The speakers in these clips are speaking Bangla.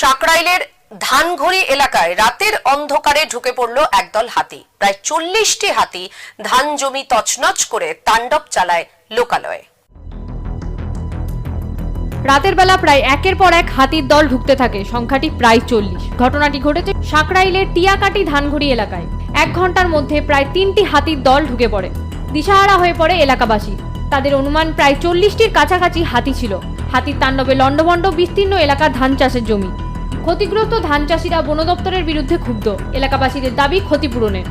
সাকরাইলের ধানঘড়ি এলাকায় রাতের অন্ধকারে ঢুকে পড়ল একদল হাতি। প্রায় 40টি হাতি ধান জমি তছনছ করে তাণ্ডব চালায় লোকালয়ে। রাতের বেলা প্রায় একের পর এক হাতির দল ঢুকতে থাকে, সংখ্যাটি প্রায় 40। ঘটনাটি ঘটেছে সাকরাইলের টিয়াকাটি ধানঘড়ি এলাকায়। 1 ঘন্টার মধ্যে প্রায় 3টি হাতির দল ঢুকে পড়ে। দিশাহারা হয়ে পড়ে এলাকাবাসী। তাদের অনুমান প্রায় 40টির কাছাকাছি হাতি ছিল। হাতির তাণ্ডবে লণ্ডভণ্ড বিস্তীর্ণ এলাকার ধান চাষের জমি। ক্ষতিগ্রস্ত ধান চাষিরা বন দপ্তরের বিরুদ্ধে ক্ষুব্ধ। এলাকাবাসীদের দাবি ক্ষতিপূরণের।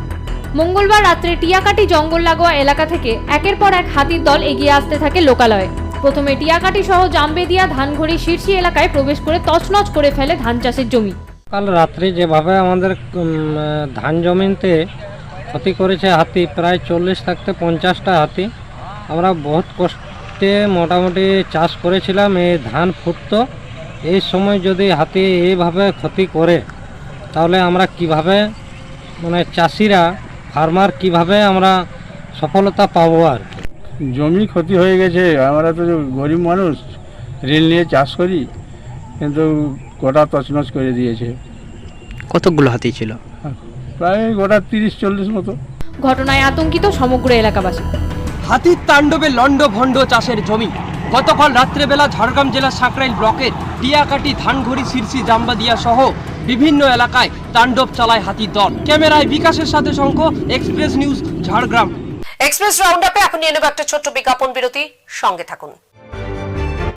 মঙ্গলবার রাত্রে টিয়াকাটি জঙ্গল লাগোয়া এলাকা থেকে একের পর এক হাতির দল এগিয়ে আসতে থাকে লোকালয়ে। প্রথমে টিয়াকাটি সহ জামবেদিয়া ধানঘড়ি শীর্ষি এলাকায় প্রবেশ করে তছনছ করে ফেলে ধান চাষের জমি। কাল রাত্রে যেভাবে আমাদের ধান জমিতে ক্ষতি করেছে হাতি, প্রায় 40 থাকতে 50টা হাতি। আমরা বহুত কষ্টে মোটামুটি চাষ করেছিলাম, এই ধান ফুটতো। এই সময় যদি হাতি এইভাবে ক্ষতি করে তাহলে আমরা কিভাবে, মানে চাষিরা ফার্মার কিভাবে আমরা সফলতা পাবো? আর জমি ক্ষতি হয়ে গেছে। আমরা তো গরিব মানুষ, ঋণ নিয়ে চাষ করি, কিন্তু গোটা তছনছ করে দিয়েছে। কতগুলো হাতি ছিল? প্রায় গোটা 30-40 মতো। ঘটনায় আতঙ্কিত সমগ্র এলাকাবাসী। হাতির তাণ্ডবে লণ্ডভণ্ড চাষের জমি। গতকাল রাত্রেবেলা ঝাড়গ্রাম জেলার সাকরাইল ব্লকের টিয়াকাটি ধানঘড়ি শীর্ষি জামবাদিয়া সহ বিভিন্ন এলাকায় তাণ্ডব চালায় হাতির দল। ক্যামেরায় বিকাশের সাথে Shankha, express news, Jhargram. Express round আপে এখন নিয়ে নেব একটা ছোট্ট বিজ্ঞাপন বিরতি। সঙ্গে থাকুন।